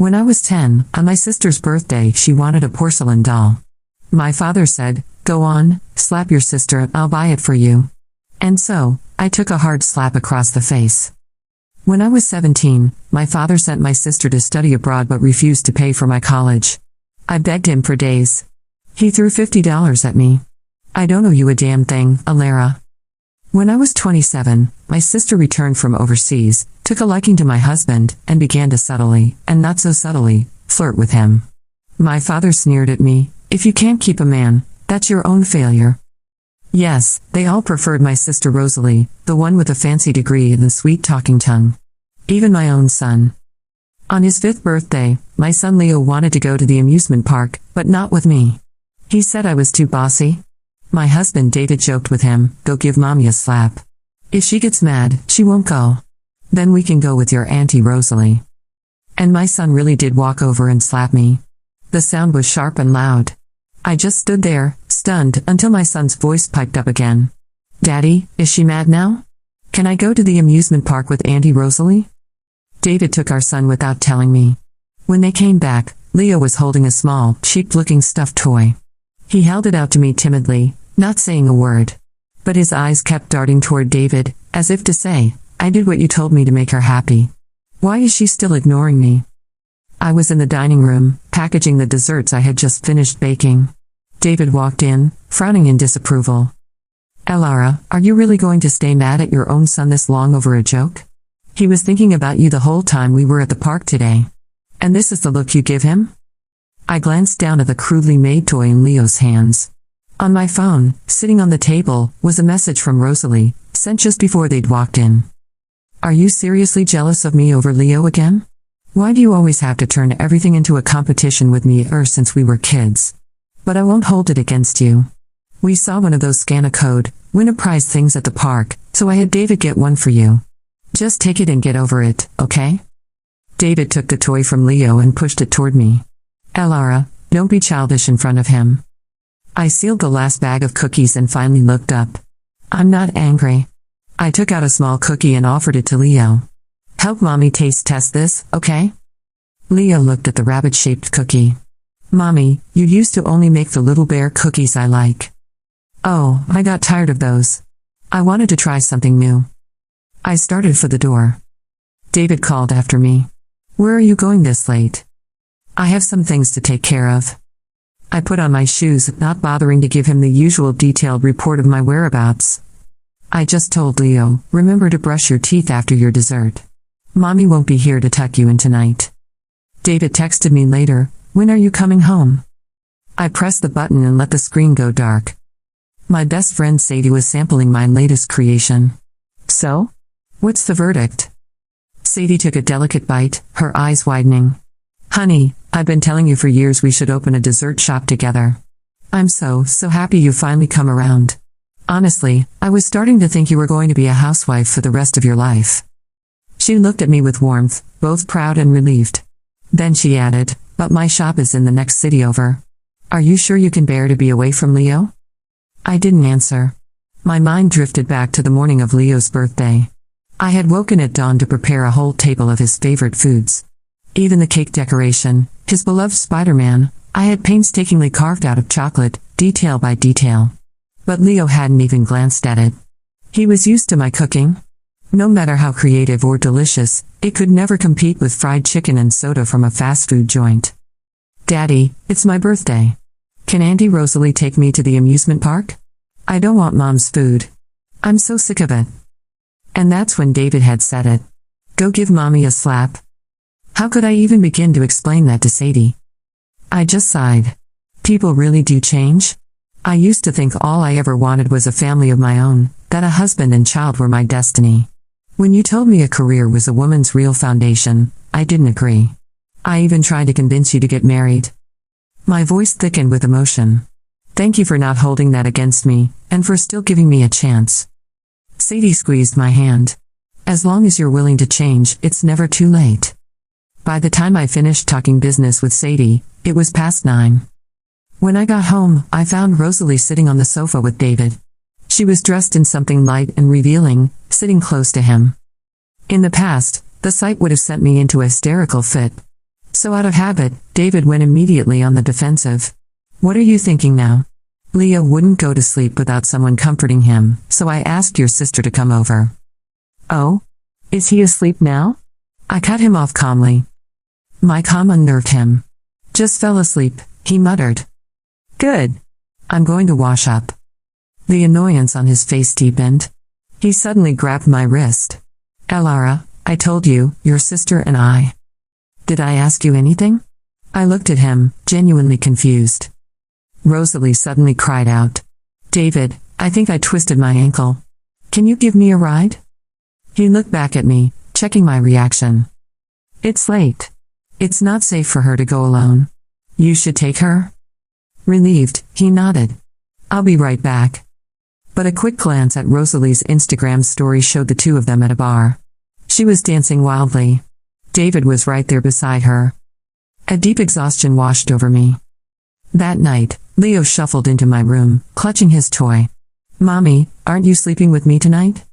When I was 10, on my sister's birthday, she wanted a porcelain doll. My father said, "Go on, slap your sister, I'll buy it for you." And so, I took a hard slap across the face. When I was 17, my father sent my sister to study abroad but refused to pay for my college. I begged him for days. He threw $50 at me. "I don't owe you a damn thing, Alara." When I was 27, my sister returned from overseas, took a liking to my husband, and began to subtly, and not so subtly, flirt with him. My father sneered at me, "If you can't keep a man, that's your own failure." Yes, they all preferred my sister Rosalie, the one with a fancy degree and the sweet-talking tongue. Even my own son. On his 5th birthday, my son Leo wanted to go to the amusement park, but not with me. He said I was too bossy. My husband David joked with him, "Go give mommy a slap. If she gets mad, she won't go. Then we can go with your Auntie Rosalie." And my son really did walk over and slap me. The sound was sharp and loud. I just stood there, stunned, until my son's voice piped up again. "Daddy, is she mad now? Can I go to the amusement park with Auntie Rosalie?" David took our son without telling me. When they came back, Leo was holding a small, cheap-looking stuffed toy. He held it out to me timidly, not saying a word. But his eyes kept darting toward David, as if to say, "I did what you told me to make her happy. Why is she still ignoring me?" I was in the dining room, packaging the desserts I had just finished baking. David walked in, frowning in disapproval. "Alara, are you really going to stay mad at your own son this long over a joke? He was thinking about you the whole time we were at the park today. And this is the look you give him?" I glanced down at the crudely made toy in Leo's hands. On my phone, sitting on the table, was a message from Rosalie, sent just before they'd walked in. "Are you seriously jealous of me over Leo again? Why do you always have to turn everything into a competition with me ever since we were kids? But I won't hold it against you. We saw one of those scan a code, win a prize things at the park, so I had David get one for you. Just take it and get over it, okay?" David took the toy from Leo and pushed it toward me. "Alara, don't be childish in front of him." I sealed the last bag of cookies and finally looked up. "I'm not angry." I took out a small cookie and offered it to Leo. "Help mommy taste test this, okay?" Leo looked at the rabbit-shaped cookie. "Mommy, you used to only make the little bear cookies I like." "Oh, I got tired of those. I wanted to try something new." I started for the door. David called after me. "Where are you going this late?" "I have some things to take care of." I put on my shoes, not bothering to give him the usual detailed report of my whereabouts. I just told Leo, "Remember to brush your teeth after your dessert. Mommy won't be here to tuck you in tonight." David texted me later, "When are you coming home?" I pressed the button and let the screen go dark. My best friend Sadie was sampling my latest creation. "So? What's the verdict?" Sadie took a delicate bite, her eyes widening. "Honey, I've been telling you for years we should open a dessert shop together. I'm so happy you finally come around. Honestly, I was starting to think you were going to be a housewife for the rest of your life." She looked at me with warmth, both proud and relieved. Then she added, "But my shop is in the next city over. Are you sure you can bear to be away from Leo?" I didn't answer. My mind drifted back to the morning of Leo's birthday. I had woken at dawn to prepare a whole table of his favorite foods. Even the cake decoration, his beloved Spider-Man, I had painstakingly carved out of chocolate, detail by detail. But Leo hadn't even glanced at it. He was used to my cooking. No matter how creative or delicious, it could never compete with fried chicken and soda from a fast food joint. "Daddy, it's my birthday. Can Auntie Rosalie take me to the amusement park? I don't want Mom's food. I'm so sick of it." And that's when David had said it. "Go give Mommy a slap." How could I even begin to explain that to Sadie? I just sighed. People really do change? I used to think all I ever wanted was a family of my own, that a husband and child were my destiny. When you told me a career was a woman's real foundation, I didn't agree. I even tried to convince you to get married. My voice thickened with emotion. Thank you for not holding that against me, and for still giving me a chance. Sadie squeezed my hand. As long as you're willing to change, it's never too late. By the time I finished talking business with Sadie, it was past 9. When I got home, I found Rosalie sitting on the sofa with David. She was dressed in something light and revealing, sitting close to him. In the past, the sight would have sent me into a hysterical fit. So out of habit, David went immediately on the defensive. What are you thinking now? Leo wouldn't go to sleep without someone comforting him, so I asked your sister to come over. Oh? Is he asleep now? I cut him off calmly. My calm unnerved him. Just fell asleep, he muttered. Good. I'm going to wash up. The annoyance on his face deepened. He suddenly grabbed my wrist. Elara, I told you, your sister and I. Did I ask you anything? I looked at him, genuinely confused. Rosalie suddenly cried out. David, I think I twisted my ankle. Can you give me a ride? He looked back at me, checking my reaction. It's late. It's not safe for her to go alone. You should take her? Relieved, he nodded. I'll be right back. But a quick glance at Rosalie's Instagram story showed the two of them at a bar. She was dancing wildly. David was right there beside her. A deep exhaustion washed over me. That night, Leo shuffled into my room, clutching his toy. Mommy, aren't you sleeping with me tonight?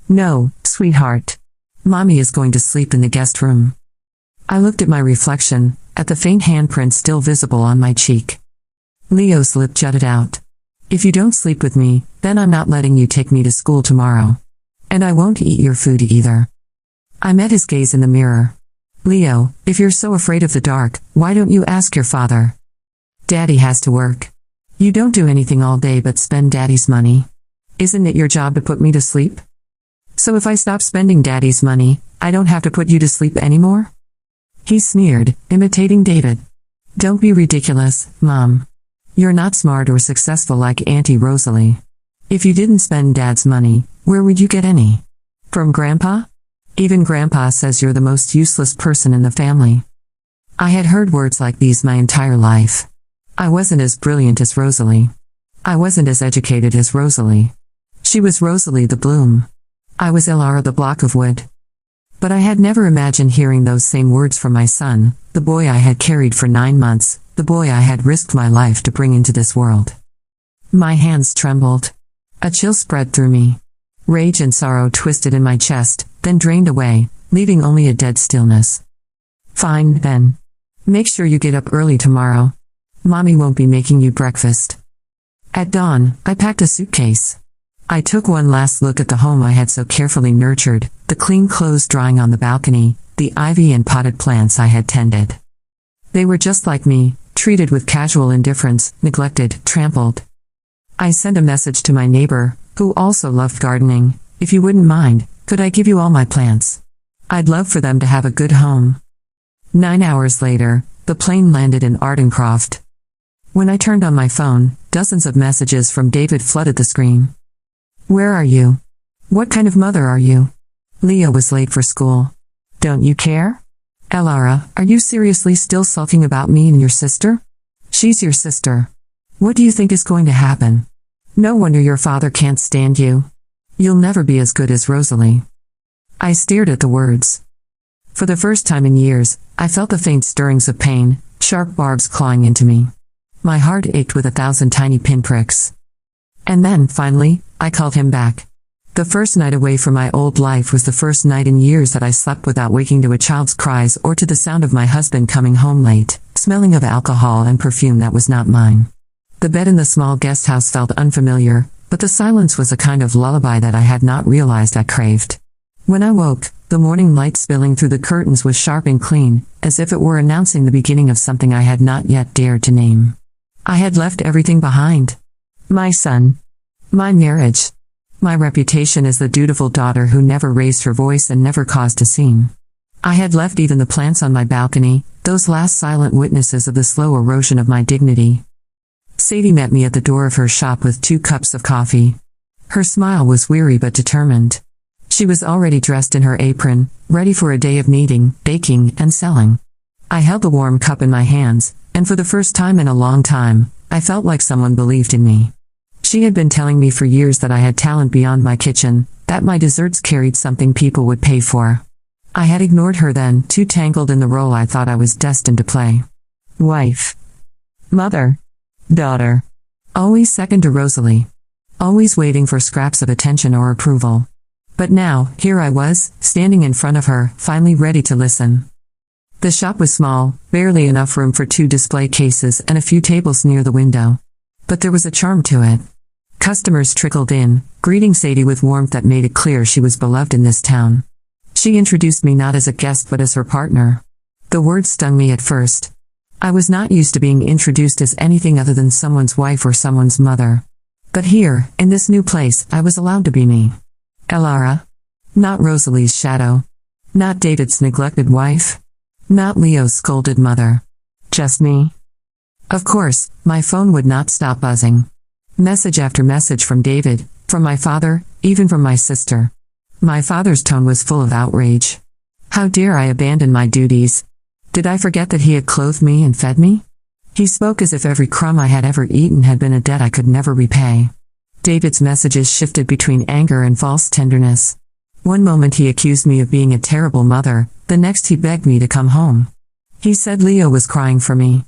No, sweetheart. Mommy is going to sleep in the guest room. I looked at my reflection, at the faint handprint still visible on my cheek. Leo's lip jutted out. If you don't sleep with me, then I'm not letting you take me to school tomorrow. And I won't eat your food either. I met his gaze in the mirror. Leo, if you're so afraid of the dark, why don't you ask your father? Daddy has to work. You don't do anything all day but spend Daddy's money. Isn't it your job to put me to sleep? So if I stop spending Daddy's money, I don't have to put you to sleep anymore? He sneered, imitating David. Don't be ridiculous, Mom. You're not smart or successful like Auntie Rosalie. If you didn't spend Dad's money, where would you get any? From Grandpa? Even Grandpa says you're the most useless person in the family. I had heard words like these my entire life. I wasn't as brilliant as Rosalie. I wasn't as educated as Rosalie. She was Rosalie the Bloom. I was Elara the block of wood. But I had never imagined hearing those same words from my son, the boy I had carried for 9 months, the boy I had risked my life to bring into this world. My hands trembled. A chill spread through me. Rage and sorrow twisted in my chest, then drained away, leaving only a dead stillness. Fine, then. Make sure you get up early tomorrow. Mommy won't be making you breakfast. At dawn, I packed a suitcase. I took one last look at the home I had so carefully nurtured, the clean clothes drying on the balcony, the ivy and potted plants I had tended. They were just like me, treated with casual indifference, neglected, trampled. I sent a message to my neighbor, who also loved gardening. If you wouldn't mind, could I give you all my plants? I'd love for them to have a good home. 9 hours later, the plane landed in Ardencroft. When I turned on my phone, dozens of messages from David flooded the screen. Where are you? What kind of mother are you? Leo was late for school. Don't you care? Elara, are you seriously still sulking about me and your sister? She's your sister. What do you think is going to happen? No wonder your father can't stand you. You'll never be as good as Rosalie. I stared at the words. For the first time in years, I felt the faint stirrings of pain, sharp barbs clawing into me. My heart ached with 1,000 tiny pinpricks. And then, finally, I called him back. The first night away from my old life was the first night in years that I slept without waking to a child's cries or to the sound of my husband coming home late, smelling of alcohol and perfume that was not mine. The bed in the small guest house felt unfamiliar, but the silence was a kind of lullaby that I had not realized I craved. When I woke, the morning light spilling through the curtains was sharp and clean, as if it were announcing the beginning of something I had not yet dared to name. I had left everything behind. My son. My marriage. My reputation as the dutiful daughter who never raised her voice and never caused a scene. I had left even the plants on my balcony, those last silent witnesses of the slow erosion of my dignity. Sadie met me at the door of her shop with 2 cups of coffee. Her smile was weary but determined. She was already dressed in her apron, ready for a day of kneading, baking, and selling. I held the warm cup in my hands, and for the first time in a long time, I felt like someone believed in me. She had been telling me for years that I had talent beyond my kitchen, that my desserts carried something people would pay for. I had ignored her then, too tangled in the role I thought I was destined to play. Wife. Mother. Daughter. Always second to Rosalie. Always waiting for scraps of attention or approval. But now, here I was, standing in front of her, finally ready to listen. The shop was small, barely enough room for 2 display cases and a few tables near the window. But there was a charm to it. Customers trickled in, greeting Sadie with warmth that made it clear she was beloved in this town. She introduced me not as a guest but as her partner. The word stung me at first. I was not used to being introduced as anything other than someone's wife or someone's mother. But here, in this new place, I was allowed to be me. Elara. Not Rosalie's shadow. Not David's neglected wife. Not Leo's scolded mother. Just me. Of course, my phone would not stop buzzing. Message after message from David, from my father, even from my sister. My father's tone was full of outrage. How dare I abandon my duties? Did I forget that he had clothed me and fed me? He spoke as if every crumb I had ever eaten had been a debt I could never repay. David's messages shifted between anger and false tenderness. One moment he accused me of being a terrible mother, the next he begged me to come home. He said Leo was crying for me.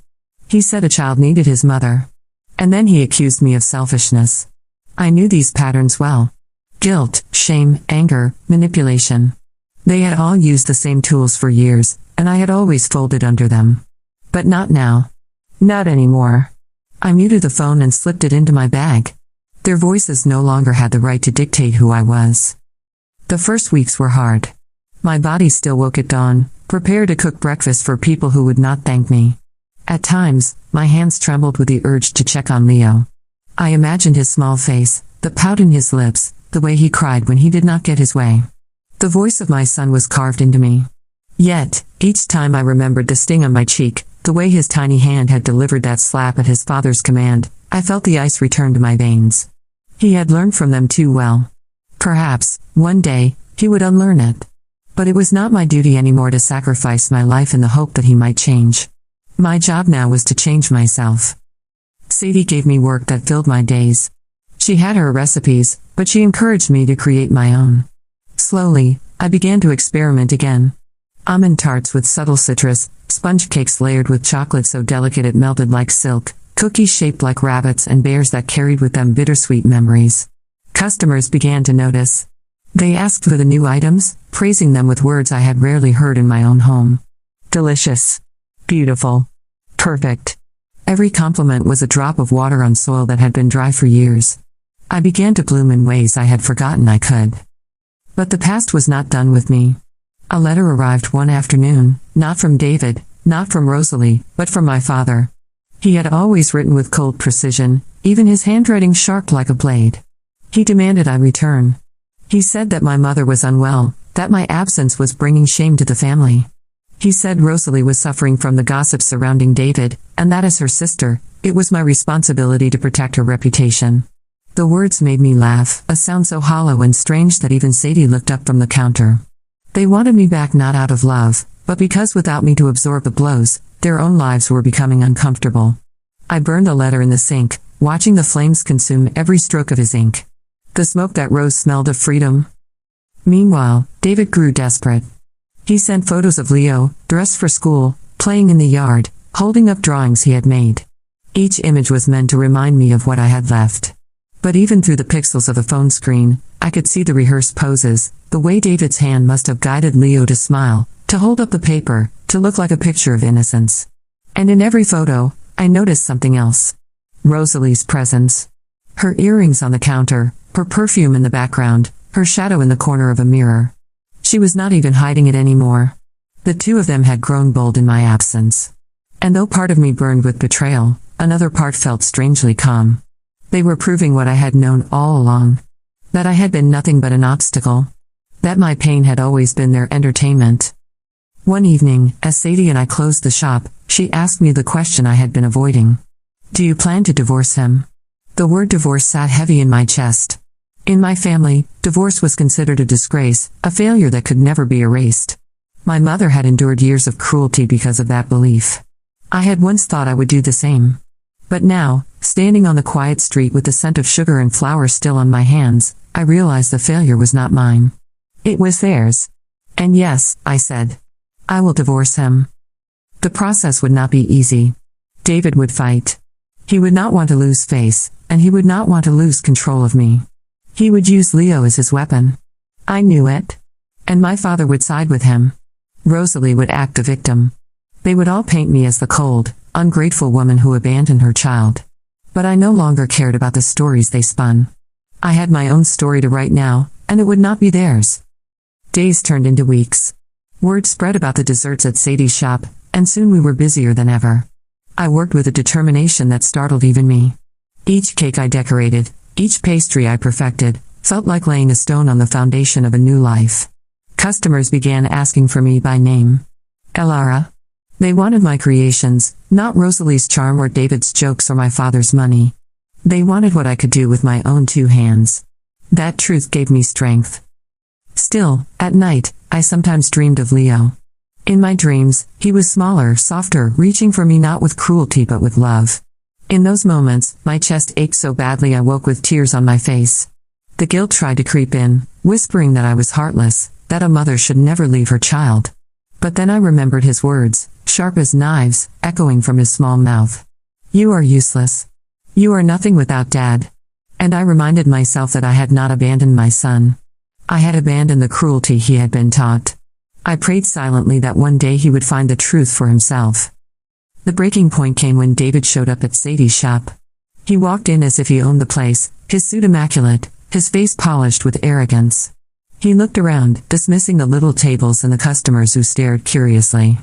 He said a child needed his mother. And then he accused me of selfishness. I knew these patterns well. Guilt, shame, anger, manipulation. They had all used the same tools for years, and I had always folded under them. But not now. Not anymore. I muted the phone and slipped it into my bag. Their voices no longer had the right to dictate who I was. The first weeks were hard. My body still woke at dawn, prepared to cook breakfast for people who would not thank me. At times, my hands trembled with the urge to check on Leo. I imagined his small face, the pout in his lips, the way he cried when he did not get his way. The voice of my son was carved into me. Yet, each time I remembered the sting on my cheek, the way his tiny hand had delivered that slap at his father's command, I felt the ice return to my veins. He had learned from them too well. Perhaps, one day, he would unlearn it. But it was not my duty anymore to sacrifice my life in the hope that he might change. My job now was to change myself. Sadie gave me work that filled my days. She had her recipes, but she encouraged me to create my own. Slowly, I began to experiment again. Almond tarts with subtle citrus, sponge cakes layered with chocolate so delicate it melted like silk, cookies shaped like rabbits and bears that carried with them bittersweet memories. Customers began to notice. They asked for the new items, praising them with words I had rarely heard in my own home. Delicious. Beautiful. Perfect. Every compliment was a drop of water on soil that had been dry for years. I began to bloom in ways I had forgotten I could. But the past was not done with me. A letter arrived one afternoon, not from David, not from Rosalie, but from my father. He had always written with cold precision, even his handwriting sharp like a blade. He demanded I return. He said that my mother was unwell, that my absence was bringing shame to the family. He said Rosalie was suffering from the gossip surrounding David, and that as her sister, it was my responsibility to protect her reputation. The words made me laugh, a sound so hollow and strange that even Sadie looked up from the counter. They wanted me back not out of love, but because without me to absorb the blows, their own lives were becoming uncomfortable. I burned the letter in the sink, watching the flames consume every stroke of his ink. The smoke that rose smelled of freedom. Meanwhile, David grew desperate. He sent photos of Leo, dressed for school, playing in the yard, holding up drawings he had made. Each image was meant to remind me of what I had left. But even through the pixels of the phone screen, I could see the rehearsed poses, the way David's hand must have guided Leo to smile, to hold up the paper, to look like a picture of innocence. And in every photo, I noticed something else. Rosalie's presence. Her earrings on the counter, her perfume in the background, her shadow in the corner of a mirror. She was not even hiding it anymore. The two of them had grown bold in my absence. And though part of me burned with betrayal, another part felt strangely calm. They were proving what I had known all along. That I had been nothing but an obstacle. That my pain had always been their entertainment. One evening, as Sadie and I closed the shop, she asked me the question I had been avoiding. Do you plan to divorce him? The word divorce sat heavy in my chest. In my family, divorce was considered a disgrace, a failure that could never be erased. My mother had endured years of cruelty because of that belief. I had once thought I would do the same. But now, standing on the quiet street with the scent of sugar and flour still on my hands, I realized the failure was not mine. It was theirs. And yes, I said, I will divorce him. The process would not be easy. David would fight. He would not want to lose face, and he would not want to lose control of me. He would use Leo as his weapon. I knew it. And my father would side with him. Rosalie would act the victim. They would all paint me as the cold, ungrateful woman who abandoned her child. But I no longer cared about the stories they spun. I had my own story to write now, and it would not be theirs. Days turned into weeks. Word spread about the desserts at Sadie's shop, and soon we were busier than ever. I worked with a determination that startled even me. Each cake I decorated, each pastry I perfected, felt like laying a stone on the foundation of a new life. Customers began asking for me by name. Elara. They wanted my creations, not Rosalie's charm or David's jokes or my father's money. They wanted what I could do with my own 2 hands. That truth gave me strength. Still, at night, I sometimes dreamed of Leo. In my dreams, he was smaller, softer, reaching for me not with cruelty but with love. In those moments, my chest ached so badly I woke with tears on my face. The guilt tried to creep in, whispering that I was heartless, that a mother should never leave her child. But then I remembered his words, sharp as knives, echoing from his small mouth. You are useless. You are nothing without Dad. And I reminded myself that I had not abandoned my son. I had abandoned the cruelty he had been taught. I prayed silently that one day he would find the truth for himself. The breaking point came when David showed up at Sadie's shop. He walked in as if he owned the place, his suit immaculate, his face polished with arrogance. He looked around, dismissing the little tables and the customers who stared curiously.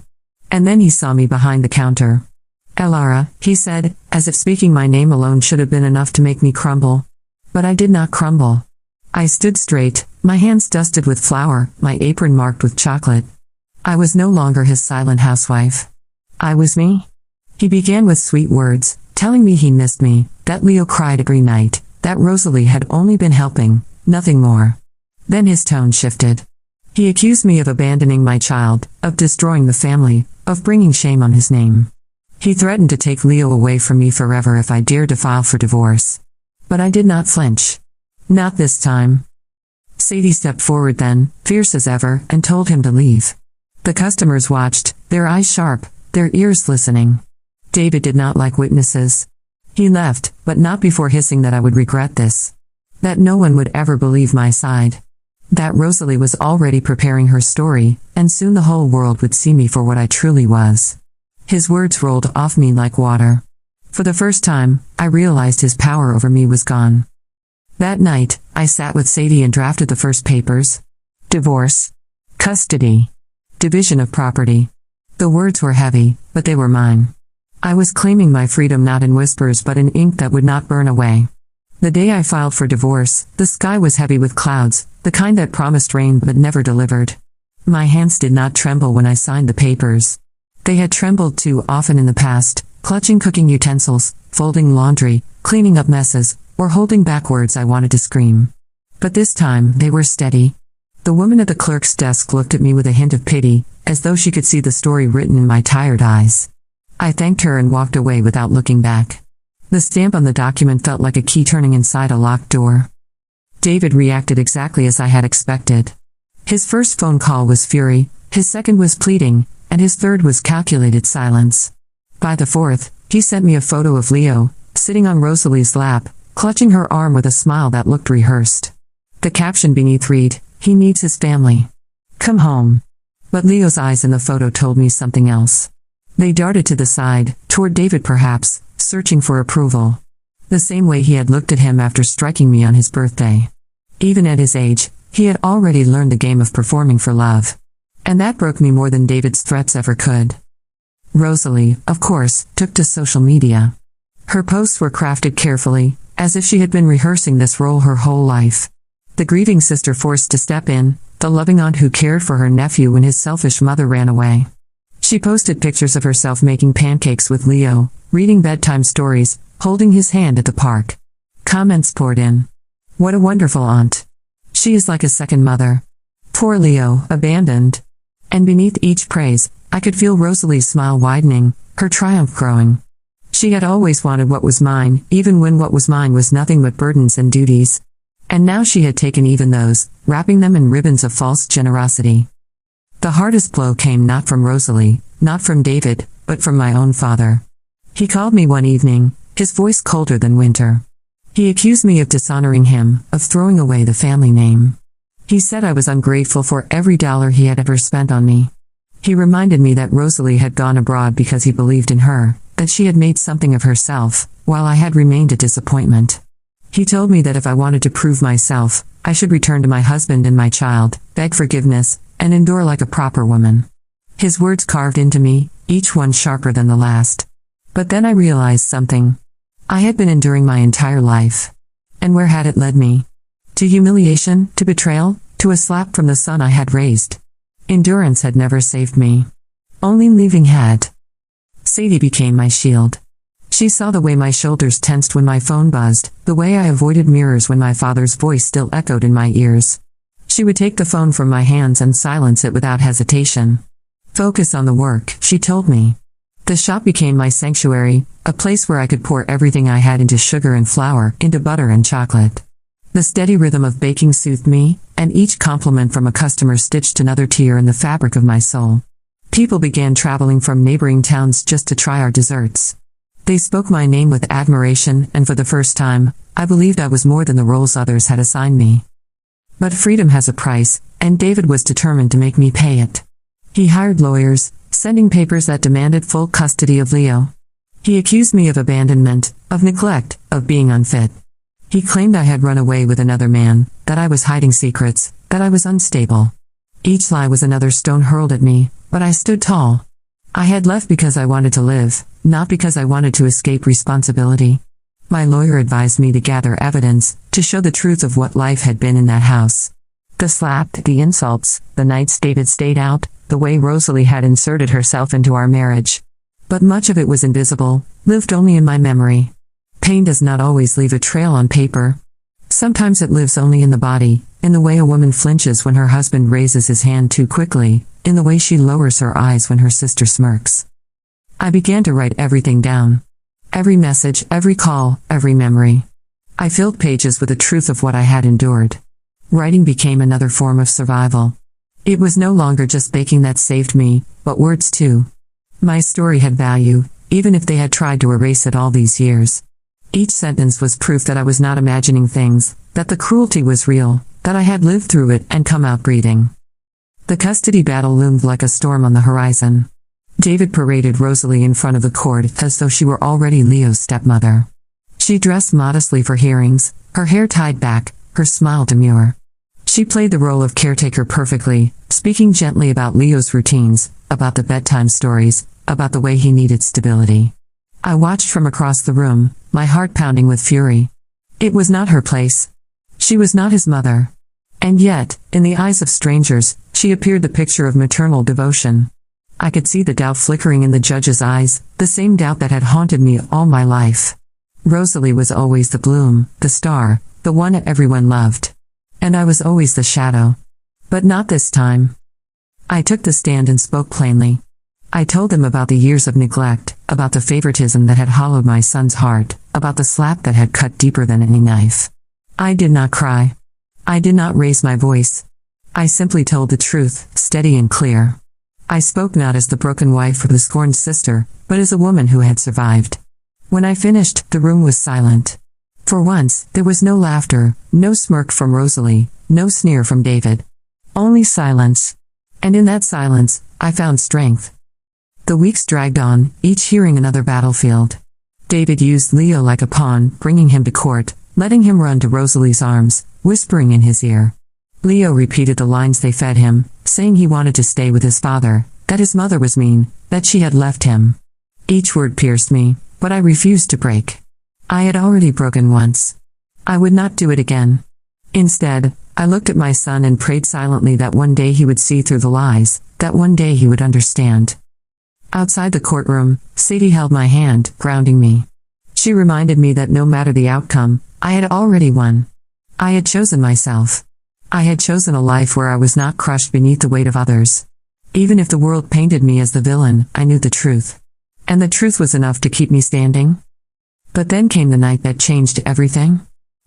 And then he saw me behind the counter. Elara, he said, as if speaking my name alone should have been enough to make me crumble. But I did not crumble. I stood straight, my hands dusted with flour, my apron marked with chocolate. I was no longer his silent housewife. I was me. He began with sweet words, telling me he missed me, that Leo cried every night, that Rosalie had only been helping, nothing more. Then his tone shifted. He accused me of abandoning my child, of destroying the family, of bringing shame on his name. He threatened to take Leo away from me forever if I dared to file for divorce. But I did not flinch. Not this time. Sadie stepped forward then, fierce as ever, and told him to leave. The customers watched, their eyes sharp, their ears listening. David did not like witnesses. He left, but not before hissing that I would regret this. That no one would ever believe my side. That Rosalie was already preparing her story, and soon the whole world would see me for what I truly was. His words rolled off me like water. For the first time, I realized his power over me was gone. That night, I sat with Sadie and drafted the first papers. Divorce. Custody. Division of property. The words were heavy, but they were mine. I was claiming my freedom not in whispers but in ink that would not burn away. The day I filed for divorce, the sky was heavy with clouds, the kind that promised rain but never delivered. My hands did not tremble when I signed the papers. They had trembled too often in the past, clutching cooking utensils, folding laundry, cleaning up messes, or holding back words I wanted to scream. But this time, they were steady. The woman at the clerk's desk looked at me with a hint of pity, as though she could see the story written in my tired eyes. I thanked her and walked away without looking back. The stamp on the document felt like a key turning inside a locked door. David reacted exactly as I had expected. His first phone call was fury, his second was pleading, and his third was calculated silence. By the fourth, he sent me a photo of Leo, sitting on Rosalie's lap, clutching her arm with a smile that looked rehearsed. The caption beneath read, "He needs his family. Come home." But Leo's eyes in the photo told me something else. They darted to the side, toward David perhaps, searching for approval. The same way he had looked at him after striking me on his birthday. Even at his age, he had already learned the game of performing for love. And that broke me more than David's threats ever could. Rosalie, of course, took to social media. Her posts were crafted carefully, as if she had been rehearsing this role her whole life. The grieving sister forced to step in, the loving aunt who cared for her nephew when his selfish mother ran away. She posted pictures of herself making pancakes with Leo, reading bedtime stories, holding his hand at the park. Comments poured in. What a wonderful aunt. She is like a second mother. Poor Leo, abandoned. And beneath each praise, I could feel Rosalie's smile widening, her triumph growing. She had always wanted what was mine, even when what was mine was nothing but burdens and duties. And now she had taken even those, wrapping them in ribbons of false generosity. The hardest blow came not from Rosalie, not from David, but from my own father. He called me one evening, his voice colder than winter. He accused me of dishonoring him, of throwing away the family name. He said I was ungrateful for every dollar he had ever spent on me. He reminded me that Rosalie had gone abroad because he believed in her, that she had made something of herself, while I had remained a disappointment. He told me that if I wanted to prove myself, I should return to my husband and my child, beg forgiveness, and endure like a proper woman. His words carved into me, each one sharper than the last. But then I realized something. I had been enduring my entire life. And where had it led me? To humiliation, to betrayal, to a slap from the son I had raised. Endurance had never saved me. Only leaving had. Sadie became my shield. She saw the way my shoulders tensed when my phone buzzed, the way I avoided mirrors when my father's voice still echoed in my ears. She would take the phone from my hands and silence it without hesitation. Focus on the work, she told me. The shop became my sanctuary, a place where I could pour everything I had into sugar and flour, into butter and chocolate. The steady rhythm of baking soothed me, and each compliment from a customer stitched another tear in the fabric of my soul. People began traveling from neighboring towns just to try our desserts. They spoke my name with admiration, and for the first time, I believed I was more than the roles others had assigned me. But freedom has a price, and David was determined to make me pay it. He hired lawyers, sending papers that demanded full custody of Leo. He accused me of abandonment, of neglect, of being unfit. He claimed I had run away with another man, that I was hiding secrets, that I was unstable. Each lie was another stone hurled at me, but I stood tall. I had left because I wanted to live, not because I wanted to escape responsibility. My lawyer advised me to gather evidence, to show the truth of what life had been in that house. The slap, the insults, the nights David stayed out, the way Rosalie had inserted herself into our marriage. But much of it was invisible, lived only in my memory. Pain does not always leave a trail on paper. Sometimes it lives only in the body, in the way a woman flinches when her husband raises his hand too quickly, in the way she lowers her eyes when her sister smirks. I began to write everything down. Every message, every call, every memory. I filled pages with the truth of what I had endured. Writing became another form of survival. It was no longer just baking that saved me, but words too. My story had value, even if they had tried to erase it all these years. Each sentence was proof that I was not imagining things, that the cruelty was real, that I had lived through it and come out breathing. The custody battle loomed like a storm on the horizon. David paraded Rosalie in front of the court as though she were already Leo's stepmother. She dressed modestly for hearings, her hair tied back, her smile demure. She played the role of caretaker perfectly, speaking gently about Leo's routines, about the bedtime stories, about the way he needed stability. I watched from across the room, my heart pounding with fury. It was not her place. She was not his mother. And yet, in the eyes of strangers, she appeared the picture of maternal devotion. I could see the doubt flickering in the judge's eyes, the same doubt that had haunted me all my life. Rosalie was always the bloom, the star, the one everyone loved. And I was always the shadow. But not this time. I took the stand and spoke plainly. I told them about the years of neglect, about the favoritism that had hollowed my son's heart, about the slap that had cut deeper than any knife. I did not cry. I did not raise my voice. I simply told the truth, steady and clear. I spoke not as the broken wife or the scorned sister, but as a woman who had survived. When I finished, the room was silent. For once, there was no laughter, no smirk from Rosalie, no sneer from David. Only silence. And in that silence, I found strength. The weeks dragged on, each hearing another battlefield. David used Leo like a pawn, bringing him to court, letting him run to Rosalie's arms, whispering in his ear. Leo repeated the lines they fed him, saying he wanted to stay with his father, that his mother was mean, that she had left him. Each word pierced me, but I refused to break. I had already broken once. I would not do it again. Instead, I looked at my son and prayed silently that one day he would see through the lies, that one day he would understand. Outside the courtroom, Sadie held my hand, grounding me. She reminded me that no matter the outcome, I had already won. I had chosen myself. I had chosen a life where I was not crushed beneath the weight of others. Even if the world painted me as the villain, I knew the truth. And the truth was enough to keep me standing. But then came the night that changed everything.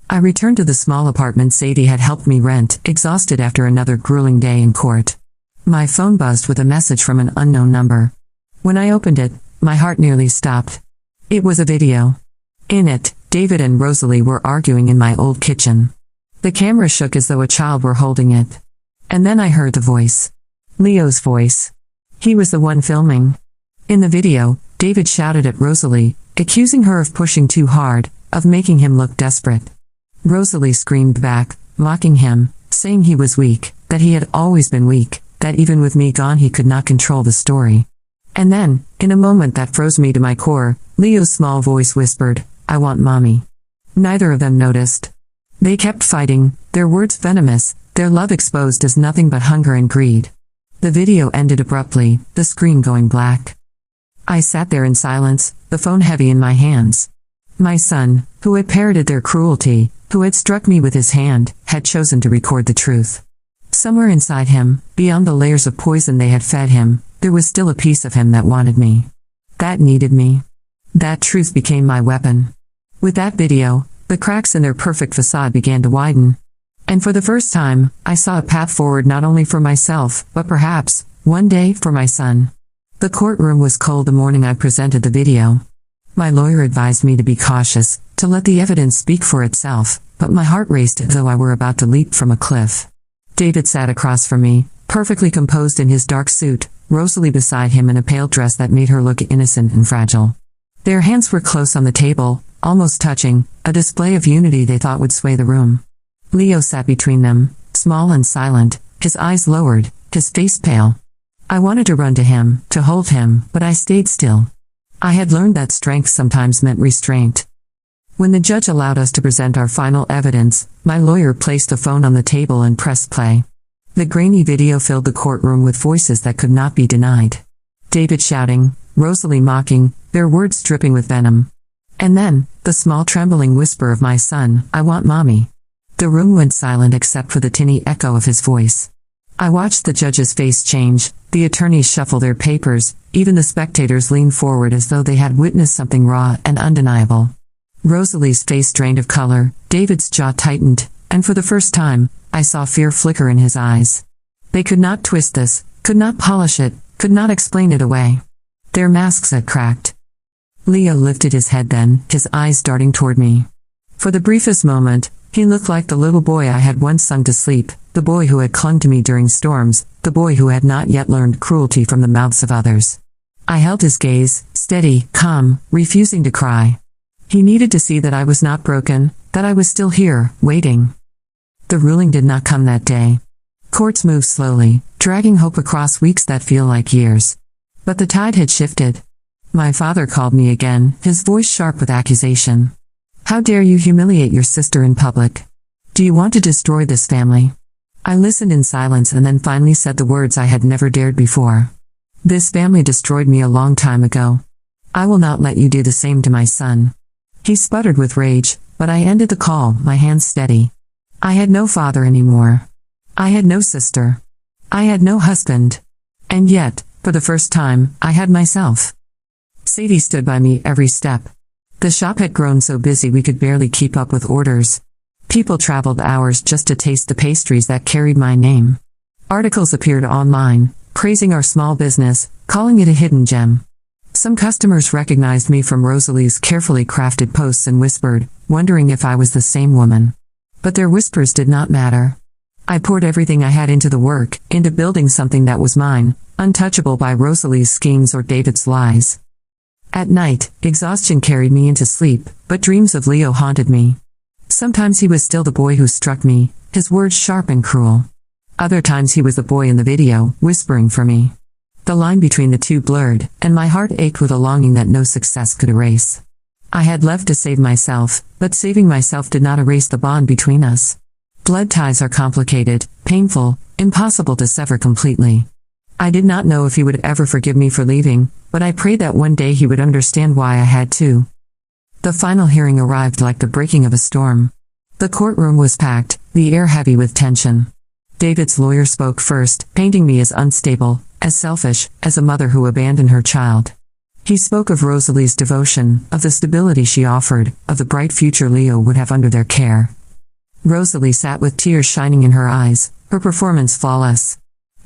I returned to the small apartment Sadie had helped me rent, exhausted after another grueling day in court. My phone buzzed with a message from an unknown number. When I opened it, my heart nearly stopped. It was a video. In it, David and Rosalie were arguing in my old kitchen. The camera shook as though a child were holding it. And then I heard the voice. Leo's voice. He was the one filming. In the video, David shouted at Rosalie, accusing her of pushing too hard, of making him look desperate. Rosalie screamed back, mocking him, saying he was weak, that he had always been weak, that even with me gone he could not control the story. And then, in a moment that froze me to my core, Leo's small voice whispered, "I want mommy." Neither of them noticed. They kept fighting, their words venomous, their love exposed as nothing but hunger and greed. The video ended abruptly, the screen going black. I sat there in silence, the phone heavy in my hands. My son, who had parroted their cruelty, who had struck me with his hand, had chosen to record the truth. Somewhere inside him, beyond the layers of poison they had fed him, there was still a piece of him that wanted me. That needed me. That truth became my weapon. With that video, the cracks in their perfect facade began to widen. And for the first time, I saw a path forward not only for myself, but perhaps, one day, for my son. The courtroom was cold the morning I presented the video. My lawyer advised me to be cautious, to let the evidence speak for itself, but my heart raced as though I were about to leap from a cliff. David sat across from me, perfectly composed in his dark suit, Rosalie beside him in a pale dress that made her look innocent and fragile. Their hands were close on the table, almost touching, a display of unity they thought would sway the room. Leo sat between them, small and silent, his eyes lowered, his face pale. I wanted to run to him, to hold him, but I stayed still. I had learned that strength sometimes meant restraint. When the judge allowed us to present our final evidence, my lawyer placed the phone on the table and pressed play. The grainy video filled the courtroom with voices that could not be denied. David shouting, Rosalie mocking, their words dripping with venom. And then, the small trembling whisper of my son, "I want mommy." The room went silent except for the tinny echo of his voice. I watched the judge's face change, the attorneys shuffle their papers, even the spectators leaned forward as though they had witnessed something raw and undeniable. Rosalie's face drained of color, David's jaw tightened, and for the first time, I saw fear flicker in his eyes. They could not twist this, could not polish it, could not explain it away. Their masks had cracked. Leo lifted his head then, his eyes darting toward me. For the briefest moment, he looked like the little boy I had once sung to sleep, the boy who had clung to me during storms, the boy who had not yet learned cruelty from the mouths of others. I held his gaze, steady, calm, refusing to cry. He needed to see that I was not broken, that I was still here, waiting. The ruling did not come that day. Courts moved slowly, dragging hope across weeks that feel like years. But the tide had shifted. My father called me again, his voice sharp with accusation. "How dare you humiliate your sister in public? Do you want to destroy this family?" I listened in silence and then finally said the words I had never dared before. "This family destroyed me a long time ago. I will not let you do the same to my son." He sputtered with rage, but I ended the call, my hands steady. I had no father anymore. I had no sister. I had no husband. And yet, for the first time, I had myself. Sadie stood by me every step. The shop had grown so busy we could barely keep up with orders. People traveled hours just to taste the pastries that carried my name. Articles appeared online, praising our small business, calling it a hidden gem. Some customers recognized me from Rosalie's carefully crafted posts and whispered, wondering if I was the same woman. But their whispers did not matter. I poured everything I had into the work, into building something that was mine, untouchable by Rosalie's schemes or David's lies. At night, exhaustion carried me into sleep, but dreams of Leo haunted me. Sometimes he was still the boy who struck me, his words sharp and cruel. Other times he was the boy in the video, whispering for me. The line between the two blurred, and my heart ached with a longing that no success could erase. I had left to save myself, but saving myself did not erase the bond between us. Blood ties are complicated, painful, impossible to sever completely. I did not know if he would ever forgive me for leaving, but I prayed that one day he would understand why I had to. The final hearing arrived like the breaking of a storm. The courtroom was packed, the air heavy with tension. David's lawyer spoke first, painting me as unstable, as selfish, as a mother who abandoned her child. He spoke of Rosalie's devotion, of the stability she offered, of the bright future Leo would have under their care. Rosalie sat with tears shining in her eyes, her performance flawless.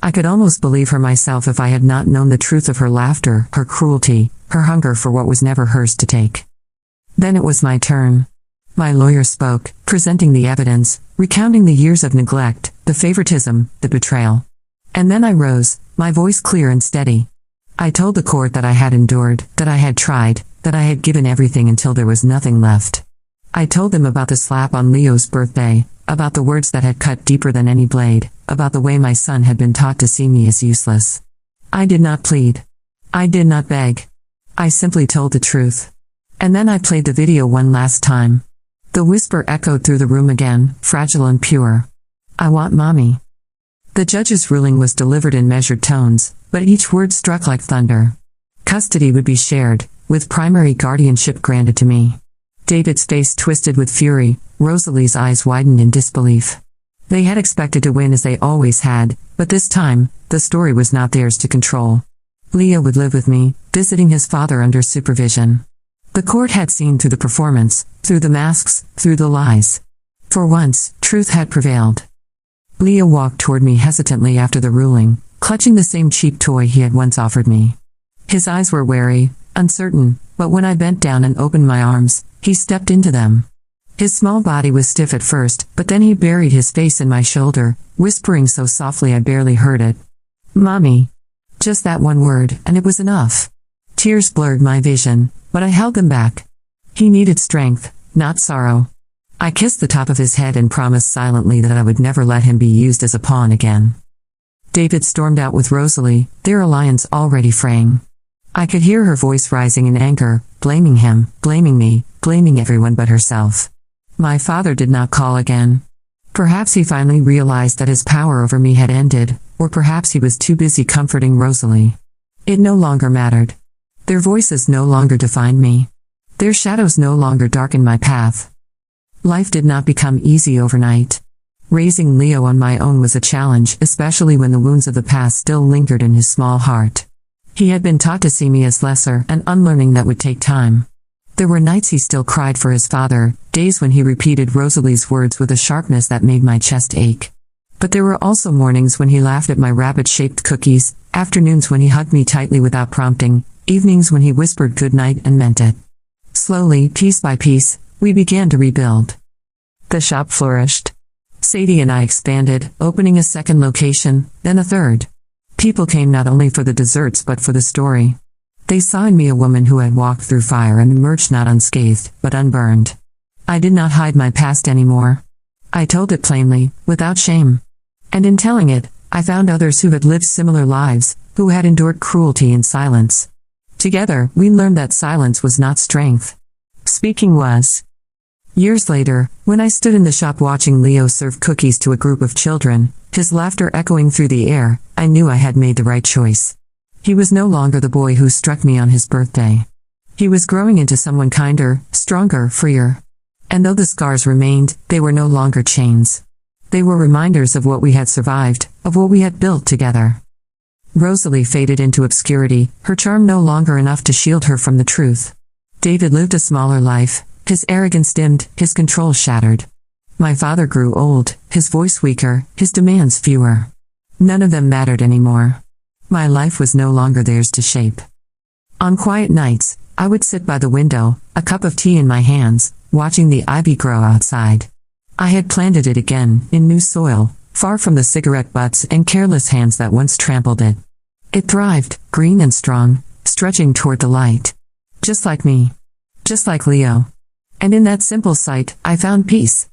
I could almost believe her myself if I had not known the truth of her laughter, her cruelty, her hunger for what was never hers to take. Then it was my turn. My lawyer spoke, presenting the evidence, recounting the years of neglect, the favoritism, the betrayal. And then I rose, my voice clear and steady. I told the court that I had endured, that I had tried, that I had given everything until there was nothing left. I told them about the slap on Leo's birthday, about the words that had cut deeper than any blade, about the way my son had been taught to see me as useless. I did not plead. I did not beg. I simply told the truth. And then I played the video one last time. The whisper echoed through the room again, fragile and pure. I want mommy. The judge's ruling was delivered in measured tones, but each word struck like thunder. Custody would be shared, with primary guardianship granted to me. David's face twisted with fury, Rosalie's eyes widened in disbelief. They had expected to win as they always had, but this time, the story was not theirs to control. Leo would live with me, visiting his father under supervision. The court had seen through the performance, through the masks, through the lies. For once, truth had prevailed. Leo walked toward me hesitantly after the ruling, clutching the same cheap toy he had once offered me. His eyes were wary, uncertain, but when I bent down and opened my arms, he stepped into them. His small body was stiff at first, but then he buried his face in my shoulder, whispering so softly I barely heard it. Mommy. Just that one word, and it was enough. Tears blurred my vision, but I held them back. He needed strength, not sorrow. I kissed the top of his head and promised silently that I would never let him be used as a pawn again. David stormed out with Rosalie, their alliance already fraying. I could hear her voice rising in anger, blaming him, blaming me, blaming everyone but herself. My father did not call again. Perhaps he finally realized that his power over me had ended, or perhaps he was too busy comforting Rosalie. It no longer mattered. Their voices no longer defined me. Their shadows no longer darkened my path. Life did not become easy overnight. Raising Leo on my own was a challenge, especially when the wounds of the past still lingered in his small heart. He had been taught to see me as lesser, and unlearning that would take time. There were nights he still cried for his father, days when he repeated Rosalie's words with a sharpness that made my chest ache. But there were also mornings when he laughed at my rabbit-shaped cookies, afternoons when he hugged me tightly without prompting, evenings when he whispered goodnight and meant it. Slowly, piece by piece, we began to rebuild. The shop flourished. Sadie and I expanded, opening a second location, then a third. People came not only for the desserts but for the story. They saw in me a woman who had walked through fire and emerged not unscathed, but unburned. I did not hide my past anymore. I told it plainly, without shame. And in telling it, I found others who had lived similar lives, who had endured cruelty in silence. Together, we learned that silence was not strength. Speaking was. Years later, when I stood in the shop watching Leo serve cookies to a group of children, his laughter echoing through the air, I knew I had made the right choice. He was no longer the boy who struck me on his birthday. He was growing into someone kinder, stronger, freer. And though the scars remained, they were no longer chains. They were reminders of what we had survived, of what we had built together. Rosalie faded into obscurity, her charm no longer enough to shield her from the truth. David lived a smaller life, his arrogance dimmed, his control shattered. My father grew old, his voice weaker, his demands fewer. None of them mattered anymore. My life was no longer theirs to shape. On quiet nights, I would sit by the window, a cup of tea in my hands, watching the ivy grow outside. I had planted it again, in new soil, far from the cigarette butts and careless hands that once trampled it. It thrived, green and strong, stretching toward the light. Just like me. Just like Leo. And in that simple sight, I found peace.